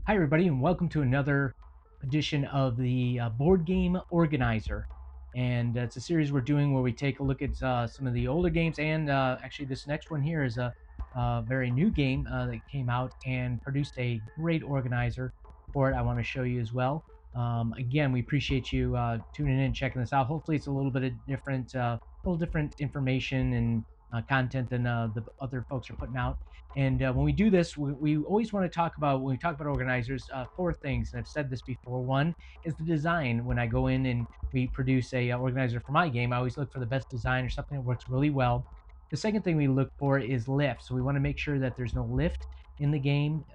Hi, everybody, and welcome to another edition of the Board Game Organizer. And it's a series we're doing where we take a look at some of the older games, and actually, this next one here is a very new game that came out and produced a great organizer for it. I want to show you as well. Again, we appreciate you tuning in, checking this out. Hopefully, it's a little bit of little different information and content than the other folks are putting out. And when we do this, we always want to talk about, when we talk about organizers, four things. And I've said this before. One is the design. When I go in and we produce a organizer for my game, I always look for the best design or something that works really well. The second thing we look for is lift. So we want to make sure that there's no lift in the game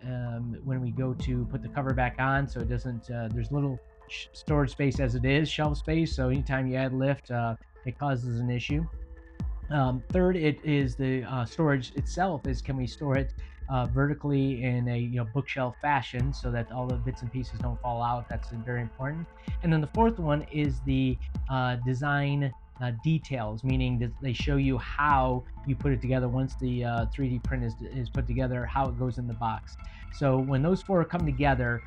when we go to put the cover back on, so it doesn't. There's little storage space as it is, shelf space. So anytime you add lift, it causes an issue. Third, it is the storage itself. Is can we store it vertically in a bookshelf fashion so that all the bits and pieces don't fall out? That's very important. And then the fourth one is the design details, meaning that they show you how you put it together once the 3D print is put together, how it goes in the box. So when those four come together,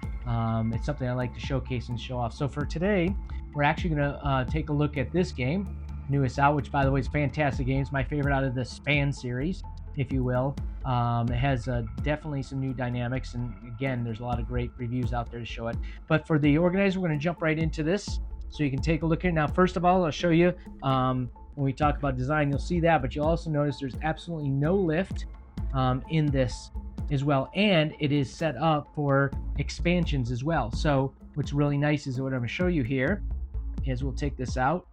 it's something I like to showcase and show off. So for today, we're actually going to take a look at this game, newest out, which by the way is fantastic game. It's my favorite out of the Span series, if you will. It has definitely some new dynamics, and again, there's a lot of great reviews out there to show it. But for the organizer, we're going to jump right into this so you can take a look at it. Now, first of all, I'll show you when we talk about design, you'll see that, but you'll also notice there's absolutely no lift in this as well, and it is set up for expansions as well. So what's really nice is what I'm going to show you here is we'll take this out.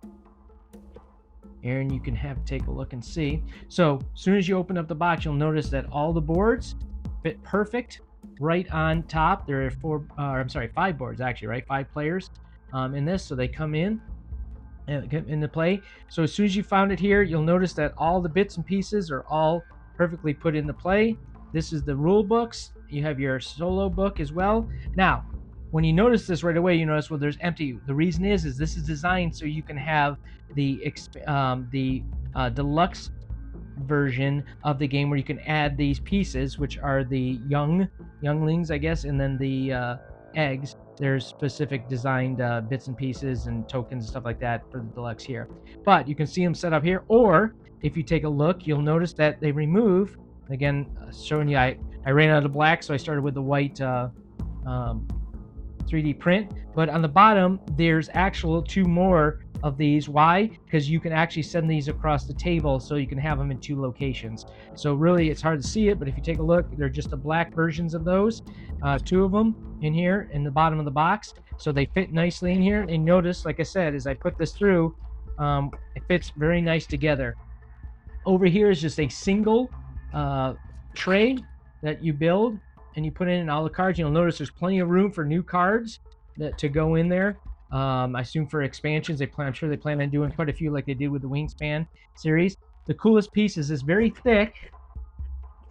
Aaron, you can take a look and see. So as soon as you open up the box, you'll notice that all the boards fit perfect right on top. There are five boards actually, right? 5 players in this, so they come in and get into play. So as soon as you found it here, you'll notice that all the bits and pieces are all perfectly put into play. This is the rule books. You have your solo book as well. Now, when you notice this right away, you notice, well, there's empty. The reason is this is designed so you can have the deluxe version of the game where you can add these pieces, which are the younglings, I guess, and then the eggs. There's specific designed bits and pieces and tokens and stuff like that for the deluxe here. But you can see them set up here, or if you take a look, you'll notice that they remove, again, showing you, I ran out of black, so I started with the white 3D print, but on the bottom there's actual 2 more of these. Why? Because you can actually send these across the table, so you can have them in 2 locations. So really it's hard to see it, but if you take a look, they're just the black versions of those, 2 of them in here in the bottom of the box, so they fit nicely in here. And notice, like I said, as I put this through, it fits very nice together. Over here is just a single tray that you build and you put in all the cards. You'll notice there's plenty of room for new cards to go in there. I assume for expansions, I'm sure they plan on doing quite a few like they did with the Wingspan series. The coolest piece is this very thick,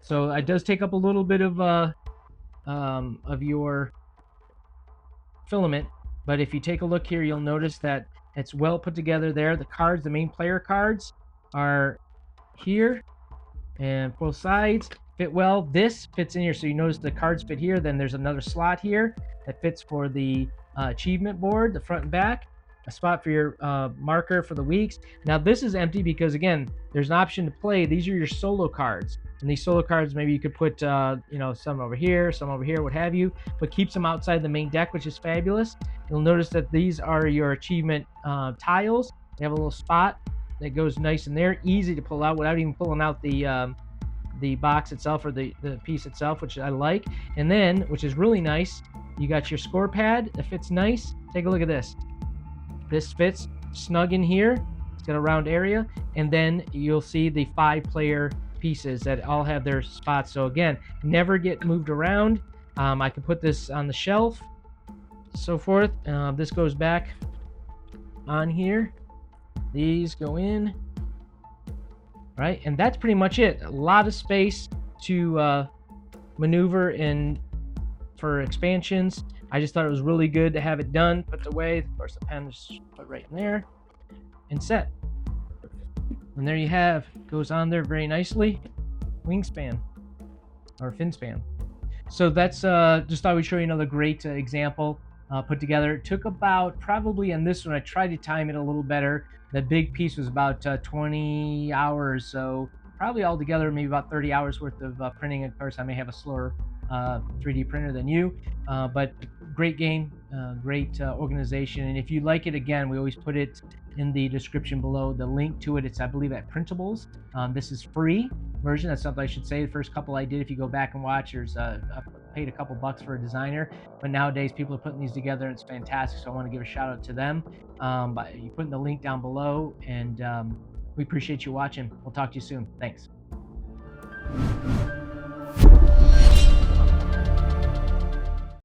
so it does take up a little bit of your filament. But if you take a look here, you'll notice that it's well put together there. The cards, the main player cards, are here, and both sides fit well. This fits in here, so you notice the cards fit here. Then there's another slot here that fits for the achievement board, the front and back, a spot for your marker for the weeks. Now this is empty because, again, there's an option to play. These are your solo cards, and these solo cards, maybe you could put some over here, what have you, but keeps them outside the main deck, which is fabulous. You'll notice that these are your achievement tiles. They have a little spot that goes nice in there, easy to pull out without even pulling out the box itself or the piece itself, which I like. And then, which is really nice, you got your score pad that fits nice. Take a look at this. This fits snug in here. It's got a round area, and then you'll see the 5-player pieces that all have their spots. So again, never get moved around. I can put this on the shelf, so forth. This goes back on here. These go in, right? And that's pretty much it. A lot of space to maneuver in for expansions. I just thought it was really good to have it done, put away. Of course, the pen is put right in there and set. And there you have, goes on there very nicely. Wingspan or FinSpan. So that's just thought we'd show you another great example put together. It took about probably on this one, I tried to time it a little better. The big piece was about 20 hours. So probably altogether, maybe about 30 hours worth of printing. Of course, I may have a slower 3D printer than you, but great game, great organization. And if you like it, again, we always put it in the description below, the link to it. It's, I believe, at Printables. This is free version. That's something I should say. The first couple I did, if you go back and watch, I paid a couple bucks for a designer, but nowadays people are putting these together and it's fantastic. So I want to give a shout out to them. But you put in the link down below, and we appreciate you watching. We'll talk to you soon. Thanks.